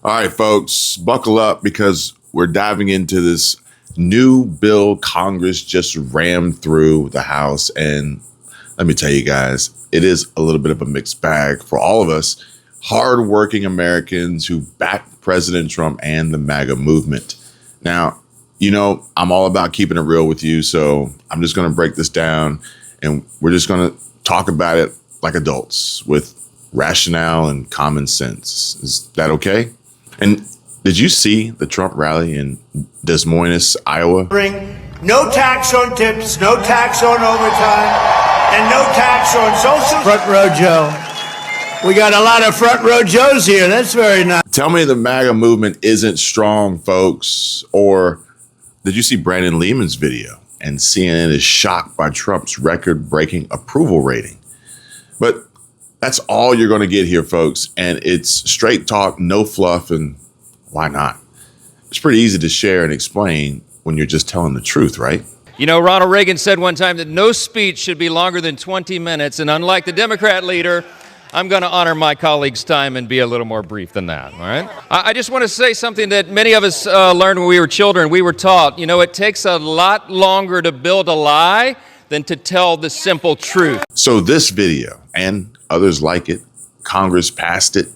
All right, folks, buckle up because we're diving into this new bill Congress just rammed through the House. And let me tell you guys, it is a little bit of a mixed bag for all of us hardworking Americans who back President Trump and the MAGA movement. Now, you know, I'm all about keeping it real with you, so I'm just going to break this down and we're just going to talk about it like adults with rationale and common sense. Is that okay? And did you see the Trump rally in Des Moines, Iowa? No tax on tips, no tax on overtime, and no tax on social. Front row Joe. We got a lot of front row Joes here. That's very nice. Tell me the MAGA movement isn't strong, folks. Or did you see Brandon Lehman's video? And CNN is shocked by Trump's record-breaking approval rating. But that's all you're going to get here, folks. And it's straight talk, no fluff, and why not? It's pretty easy to share and explain when you're just telling the truth, right? You know, Ronald Reagan said one time that no speech should be longer than 20 minutes. And unlike the Democrat leader, I'm going to honor my colleagues' time and be a little more brief than that, all right? I just want to say something that many of us learned when we were children. We were taught, you know, it takes a lot longer to build a lie than to tell the simple truth. So this video and others like it, Congress passed it.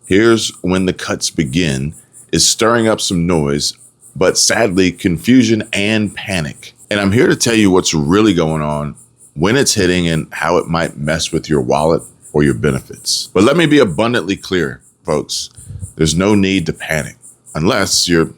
Here's when the cuts begin, is stirring up some noise, but sadly, confusion and panic. And I'm here to tell you what's really going on, when it's hitting, and how it might mess with your wallet or your benefits. But let me be abundantly clear, folks. There's no need to panic unless you're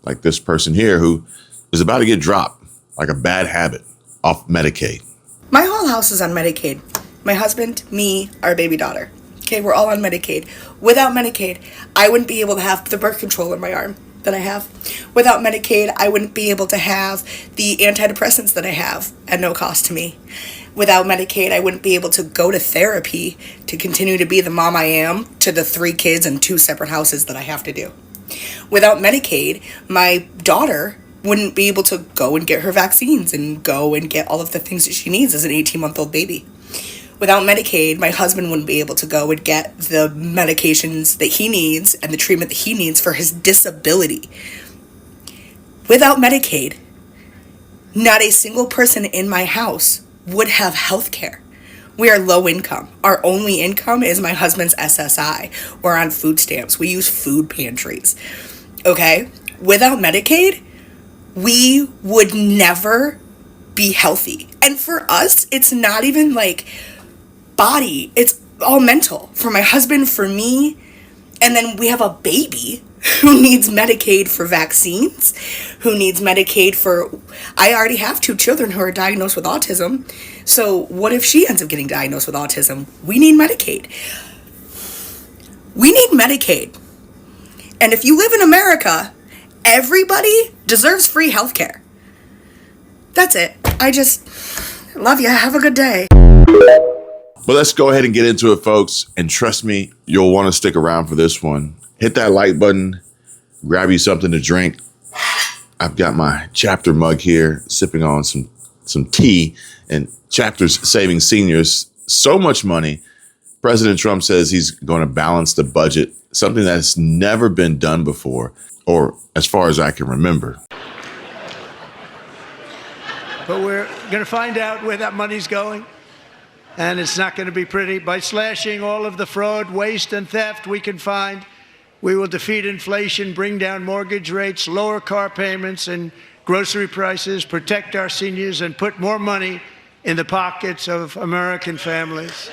like this person here who is about to get dropped like a bad habit off Medicaid. My whole house is on Medicaid. My husband, me, our baby daughter. Okay, we're all on Medicaid. Without Medicaid, I wouldn't be able to have the birth control in my arm that I have. Without Medicaid, I wouldn't be able to have the antidepressants that I have at no cost to me. Without Medicaid, I wouldn't be able to go to therapy to continue to be the mom I am to the 3 kids and 2 separate houses that I have to do. Without Medicaid, my daughter wouldn't be able to go and get her vaccines and go and get all of the things that she needs as an 18-month-old baby. Without Medicaid, my husband wouldn't be able to go and get the medications that he needs and the treatment that he needs for his disability. Without Medicaid, not a single person in my house would have health care. We are low income. Our only income is my husband's SSI. We're on food stamps. We use food pantries. Okay? Without Medicaid, we would never be healthy. And for us, it's not even like body, it's all mental. For my husband, for me, and then we have a baby who needs Medicaid for vaccines, who needs Medicaid for, I already have 2 children who are diagnosed with autism. So what if she ends up getting diagnosed with autism? We need Medicaid. We need Medicaid. And if you live in America, everybody deserves free healthcare. That's it. I just love you. Have a good day. But let's go ahead and get into it, folks. And trust me, you'll want to stick around for this one. Hit that like button, grab you something to drink. I've got my Chapter mug here, sipping on some tea, and Chapter's saving seniors so much money. President Trump says he's going to balance the budget, something that's never been done before, or as far as I can remember. But we're going to find out where that money's going. And it's not going to be pretty. By slashing all of the fraud, waste, and theft we can find, we will defeat inflation, bring down mortgage rates, lower car payments and grocery prices, protect our seniors, and put more money in the pockets of American families.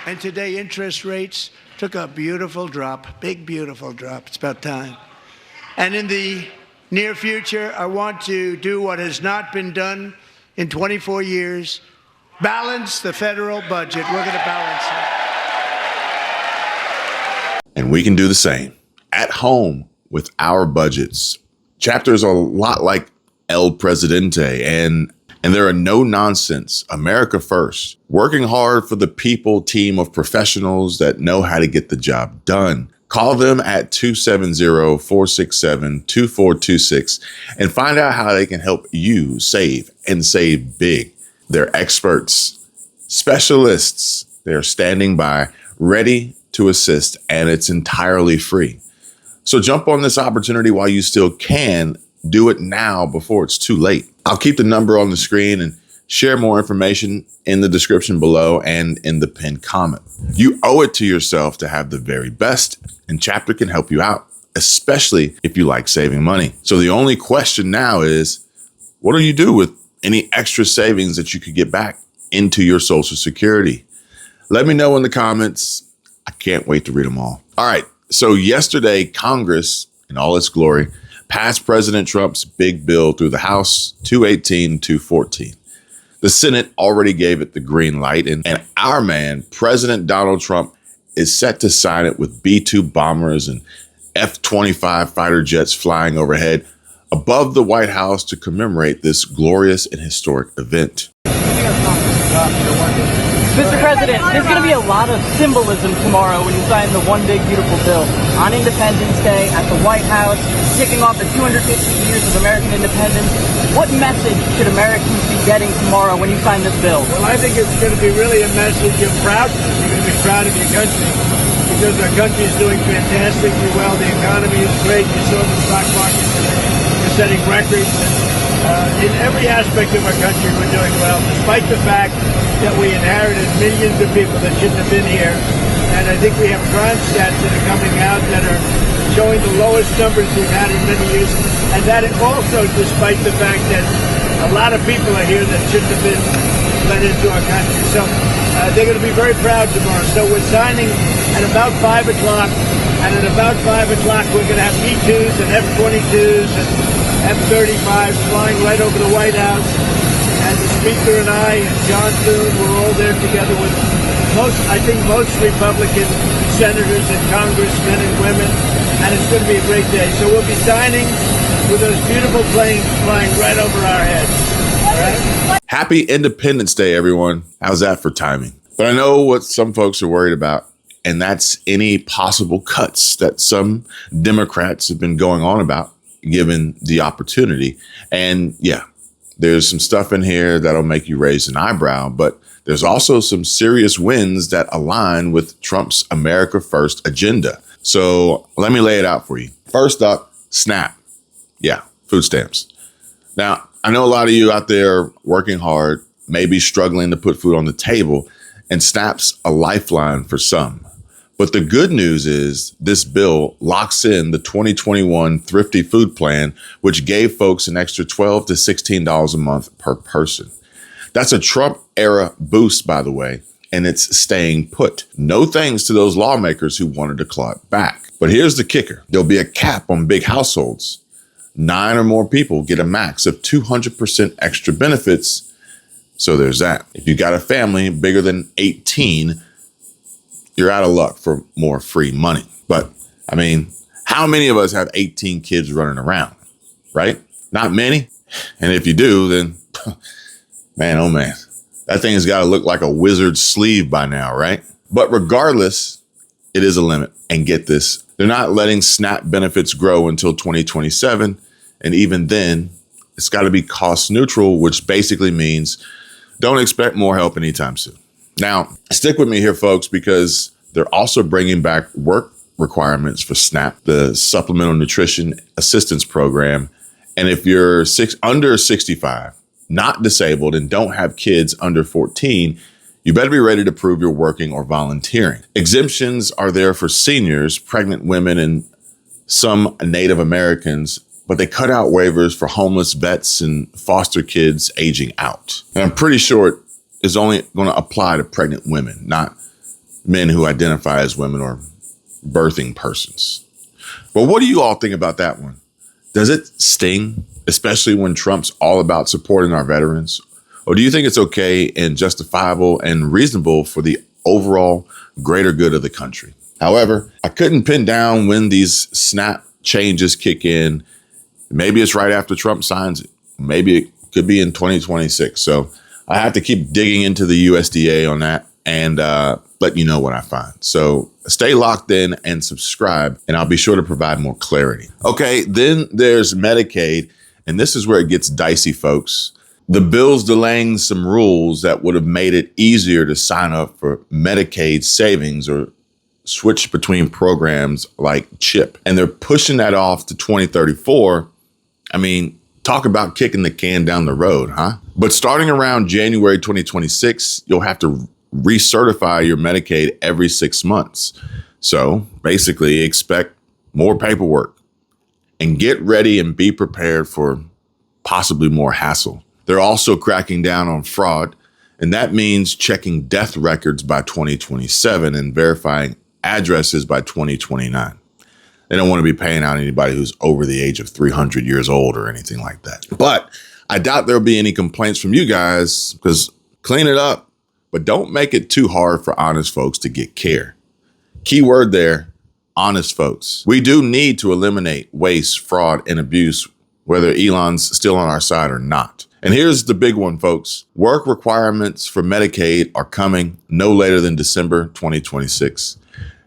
And today, interest rates took a beautiful drop, big, beautiful drop. It's about time. And in the near future, I want to do what has not been done in 24 years, balance the federal budget. We're going to balance it. And we can do the same at home with our budgets. Chapters are a lot like El Presidente, and they're a no-nonsense, America first, working hard for the people team of professionals that know how to get the job done. Call them at 270-467-2426 and find out how they can help you save and save big. They're experts, specialists. They're standing by, ready to assist, and it's entirely free. So jump on this opportunity while you still can. Do it now before it's too late. I'll keep the number on the screen and share more information in the description below and in the pinned comment. You owe it to yourself to have the very best, and Chapter can help you out, especially if you like saving money. So the only question now is, what do you do with any extra savings that you could get back into your Social Security? Let me know in the comments. I can't wait to read them all. All right. So yesterday, Congress, in all its glory, passed President Trump's big bill through the House, 218-214. The Senate already gave it the green light, and our man, President Donald Trump, is set to sign it with B-2 bombers and F-25 fighter jets flying overhead above the White House to commemorate this glorious and historic event. Mr. President, there's going to be a lot of symbolism tomorrow when you sign the one big beautiful bill. On Independence Day, at the White House, kicking off the 250 years of American independence. What message should Americans be getting tomorrow when you sign this bill? Well, I think it's going to be really a message of proudness. You're going to be proud of your country because our country is doing fantastically well. The economy is great. You saw the stock market today. We're setting records. In every aspect of our country, we're doing well, despite the fact that we inherited millions of people that shouldn't have been here. And I think we have crime stats that are coming out that are showing the lowest numbers we've had in many years. And that also despite the fact that a lot of people are here that shouldn't have been let into our country. So they're going to be very proud tomorrow. So we're signing at about 5 o'clock. And at about 5 o'clock, we're going to have B-2s and F-22s and F-35s flying right over the White House. And the Speaker and I and John Thune, we're all there together with most Republican senators and congressmen and women. And it's going to be a great day. So we'll be signing with those beautiful planes flying right over our heads. All right? Happy Independence Day, everyone. How's that for timing? But I know what some folks are worried about, and that's any possible cuts that some Democrats have been going on about, given the opportunity. And yeah, there's some stuff in here that'll make you raise an eyebrow, but there's also some serious wins that align with Trump's America First agenda. So let me lay it out for you. First up, SNAP. Yeah, food stamps. Now, I know a lot of you out there working hard, maybe struggling to put food on the table, and SNAP's a lifeline for some. But the good news is this bill locks in the 2021 Thrifty Food Plan, which gave folks an extra $12 to $16 a month per person. That's a Trump-era boost, by the way, and it's staying put. No thanks to those lawmakers who wanted to claw it back. But here's the kicker. There'll be a cap on big households. 9 or more people get a max of 200% extra benefits. So there's that. If you got a family bigger than 18, you're out of luck for more free money. But I mean, how many of us have 18 kids running around, right? Not many. And if you do, then man, oh man, that thing's got to look like a wizard's sleeve by now, right? But regardless, it is a limit. And get this, they're not letting SNAP benefits grow until 2027. And even then, it's got to be cost neutral, which basically means don't expect more help anytime soon. Now, stick with me here, folks, because they're also bringing back work requirements for SNAP, the Supplemental Nutrition Assistance Program. And if you're under 65, not disabled, and don't have kids under 14, you better be ready to prove you're working or volunteering. Exemptions are there for seniors, pregnant women, and some Native Americans, but they cut out waivers for homeless vets and foster kids aging out. And I'm pretty sure it is only going to apply to pregnant women, not men who identify as women or birthing persons. But what do you all think about that one? Does it sting, especially when Trump's all about supporting our veterans? Or do you think it's okay and justifiable and reasonable for the overall greater good of the country? However, I couldn't pin down when these SNAP changes kick in. Maybe it's right after Trump signs it. Maybe it could be in 2026. So I have to keep digging into the USDA on that. and let you know what I find. So stay locked in and subscribe, and I'll be sure to provide more clarity. Okay, then there's Medicaid, and this is where it gets dicey, folks. The bill's delaying some rules that would have made it easier to sign up for Medicaid savings or switch between programs like CHIP. And they're pushing that off to 2034. I mean, talk about kicking the can down the road, huh? But starting around January 2026, you'll have to recertify your Medicaid every 6 months. So basically expect more paperwork and get ready and be prepared for possibly more hassle. They're also cracking down on fraud, and that means checking death records by 2027 and verifying addresses by 2029. They don't want to be paying out anybody who's over the age of 300 years old or anything like that. But I doubt there'll be any complaints from you guys, because clean it up, but don't make it too hard for honest folks to get care. Key word there, honest folks. We do need to eliminate waste, fraud, and abuse, whether Elon's still on our side or not. And here's the big one, folks. Work requirements for Medicaid are coming no later than December 2026.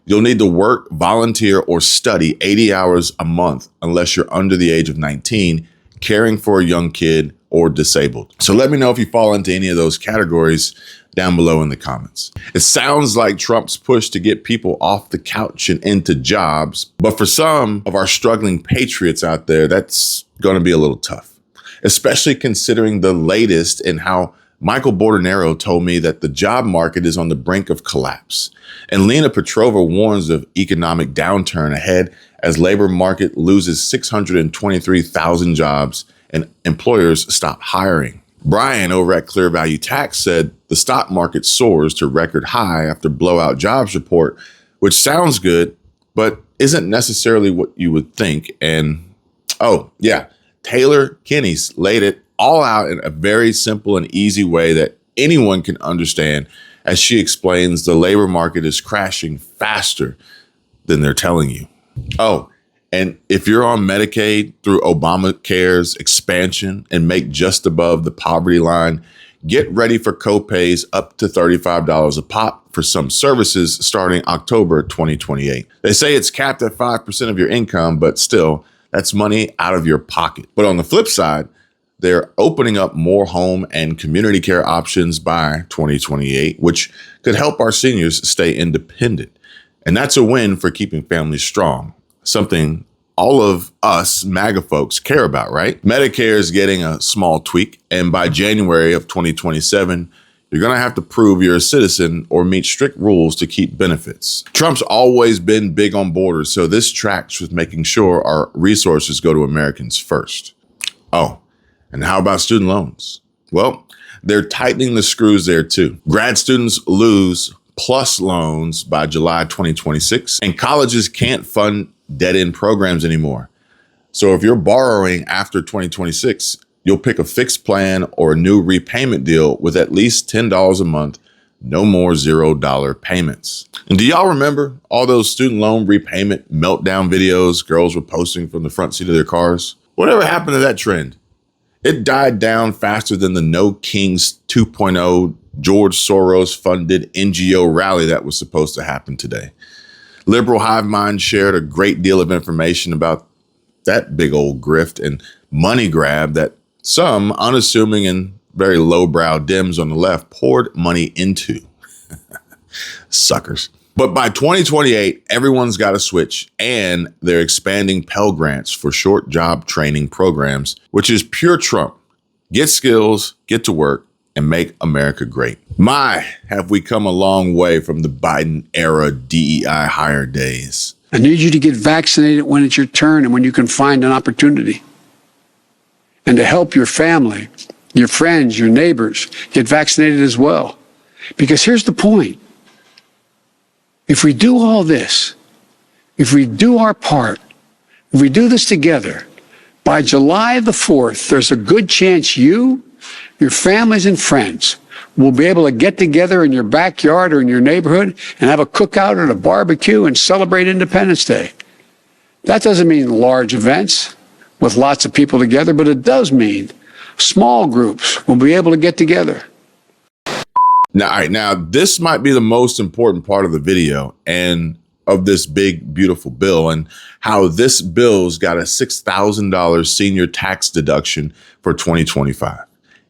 You'll need to work, volunteer, or study 80 hours a month unless you're under the age of 19, caring for a young kid, or disabled. So let me know if you fall into any of those categories down below in the comments. It sounds like Trump's push to get people off the couch and into jobs, but for some of our struggling patriots out there, that's going to be a little tough, especially considering the latest in how Michael Bordenero told me that the job market is on the brink of collapse. And Lena Petrova warns of economic downturn ahead as labor market loses 623,000 jobs and employers stop hiring. Brian over at Clear Value Tax said the stock market soars to record high after blowout jobs report, which sounds good, but isn't necessarily what you would think. And oh yeah, Taylor Kinney's laid it all out in a very simple and easy way that anyone can understand, as she explains the labor market is crashing faster than they're telling you. Oh, and if you're on Medicaid through Obamacare's expansion and make just above the poverty line, get ready for copays up to $35 a pop for some services starting October 2028. They say it's capped at 5% of your income, but still, that's money out of your pocket. But on the flip side, they're opening up more home and community care options by 2028, which could help our seniors stay independent. And that's a win for keeping families strong, something all of us MAGA folks care about, right? Medicare is getting a small tweak, and by January of 2027, you're going to have to prove you're a citizen or meet strict rules to keep benefits. Trump's always been big on borders, so this tracks with making sure our resources go to Americans first. Oh, and how about student loans? Well, they're tightening the screws there too. Grad students lose PLUS loans by July 2026, and colleges can't fund dead-end programs anymore. So if you're borrowing after 2026, you'll pick a fixed plan or a new repayment deal with at least $10 a month, no more $0 payments. And do y'all remember all those student loan repayment meltdown videos girls were posting from the front seat of their cars? Whatever happened to that trend? It died down faster than the No Kings 2.0 George Soros funded NGO rally that was supposed to happen today. Liberal Hive Mind shared a great deal of information about that big old grift and money grab that some unassuming and very lowbrow Dems on the left poured money into. Suckers. But by 2028, everyone's got to switch, and they're expanding Pell Grants for short job training programs, which is pure Trump. Get skills, get to work, and make America great. My, have we come a long way from the Biden era DEI hire days. I need you to get vaccinated when it's your turn and when you can find an opportunity. And to help your family, your friends, your neighbors get vaccinated as well. Because here's the point. If we do all this, if we do our part, if we do this together, by July the 4th, there's a good chance you, your families and friends will be able to get together in your backyard or in your neighborhood and have a cookout or a barbecue and celebrate Independence Day. That doesn't mean large events with lots of people together, but it does mean small groups will be able to get together. Now, all right, now this might be the most important part of the video and of this big, beautiful bill, and how this bill's got a $6,000 senior tax deduction for 2025.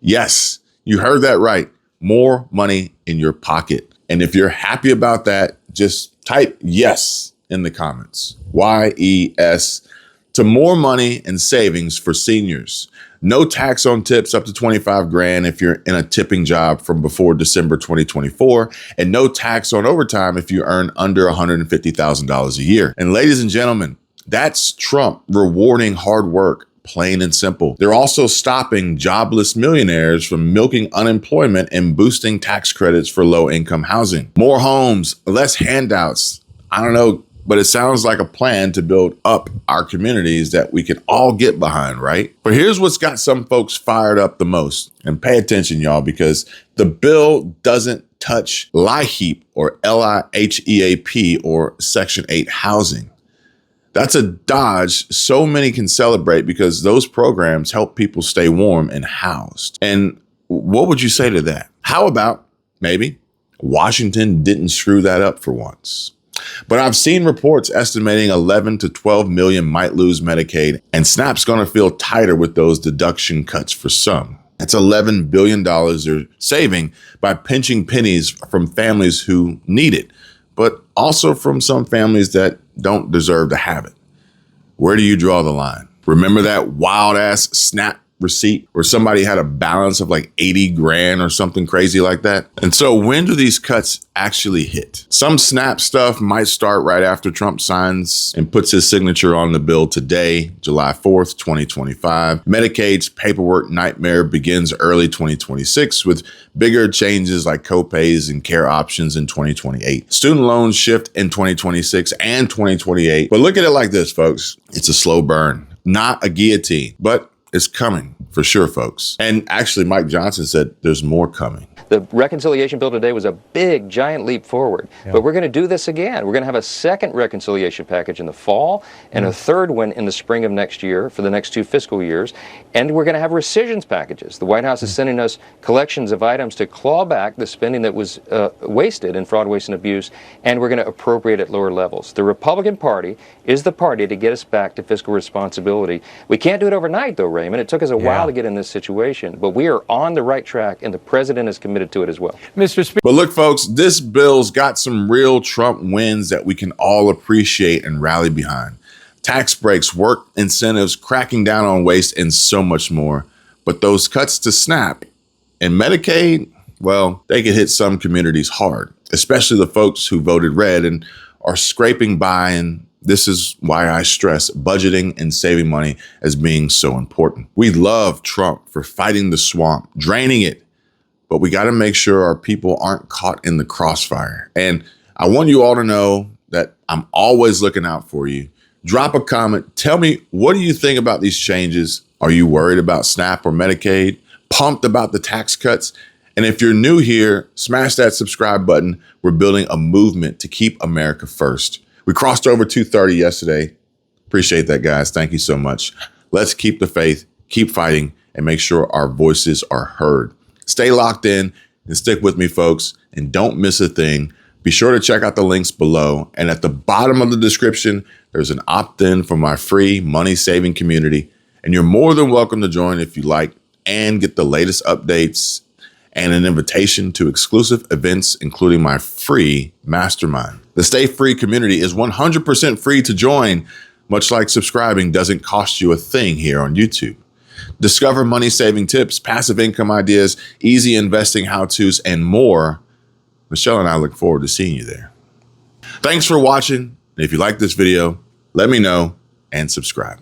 Yes, you heard that right. More money in your pocket. And if you're happy about that, just type yes in the comments. YES to more money and savings for seniors. No tax on tips up to 25 grand if you're in a tipping job from before December 2024, and no tax on overtime if you earn under $150,000 a year. And ladies and gentlemen, that's Trump rewarding hard work, plain and simple. They're also stopping jobless millionaires from milking unemployment and boosting tax credits for low-income housing. More homes, less handouts. I don't know, but it sounds like a plan to build up our communities that we can all get behind, right? But here's what's got some folks fired up the most. And pay attention, y'all, because the bill doesn't touch LIHEAP or LIHEAP or Section 8 housing. That's a dodge so many can celebrate because those programs help people stay warm and housed. And what would you say to that? How about maybe Washington didn't screw that up for once? But I've seen reports estimating 11 to 12 million might lose Medicaid, and SNAP's going to feel tighter with those deduction cuts for some. That's $11 billion they're saving by pinching pennies from families who need it, but also from some families that don't deserve to have it. Where do you draw the line? Remember that wild ass SNAP receipt where somebody had a balance of like 80 grand or something crazy like that? And so when do these cuts actually hit? Some SNAP stuff might start right after Trump signs and puts his signature on the bill today, July 4th, 2025. Medicaid's paperwork nightmare begins early 2026 with bigger changes like copays and care options in 2028. Student loans shift in 2026 and 2028. But look at it like this, folks. It's a slow burn, not a guillotine, but it's coming for sure, folks. And actually, Mike Johnson said there's more coming. The reconciliation bill today was a big, giant leap forward. Yeah. But we're going to do this again. We're going to have a second reconciliation package in the fall and a third one in the spring of next year for the next 2 fiscal years. And we're going to have rescissions packages. The White House is sending us collections of items to claw back the spending that was wasted in fraud, waste, and abuse, and we're going to appropriate at lower levels. The Republican Party is the party to get us back to fiscal responsibility. We can't do it overnight, though, Raymond. It took us a while to get in this situation, but we are on the right track, and the president is committed to it as well. Mr. Speaker. But look, folks, this bill's got some real Trump wins that we can all appreciate and rally behind. Tax breaks, work incentives, cracking down on waste, and so much more. But those cuts to SNAP and Medicaid, well, they could hit some communities hard, especially the folks who voted red and are scraping by. And this is why I stress budgeting and saving money as being so important. We love Trump for fighting the swamp, draining it, but we got to make sure our people aren't caught in the crossfire. And I want you all to know that I'm always looking out for you. Drop a comment. Tell me, what do you think about these changes? Are you worried about SNAP or Medicaid? Pumped about the tax cuts? And if you're new here, smash that subscribe button. We're building a movement to keep America first. We crossed over 230 yesterday. Appreciate that, guys. Thank you so much. Let's keep the faith, keep fighting, and make sure our voices are heard. Stay locked in and stick with me, folks, and don't miss a thing. Be sure to check out the links below. And at the bottom of the description, there's an opt-in for my free money-saving community. And you're more than welcome to join if you like and get the latest updates and an invitation to exclusive events, including my free mastermind. The Stay Free community is 100% free to join, much like subscribing doesn't cost you a thing here on YouTube. Discover money-saving tips, passive income ideas, easy investing how-tos, and more. Michelle and I look forward to seeing you there. Thanks for watching. And if you like this video, let me know and subscribe.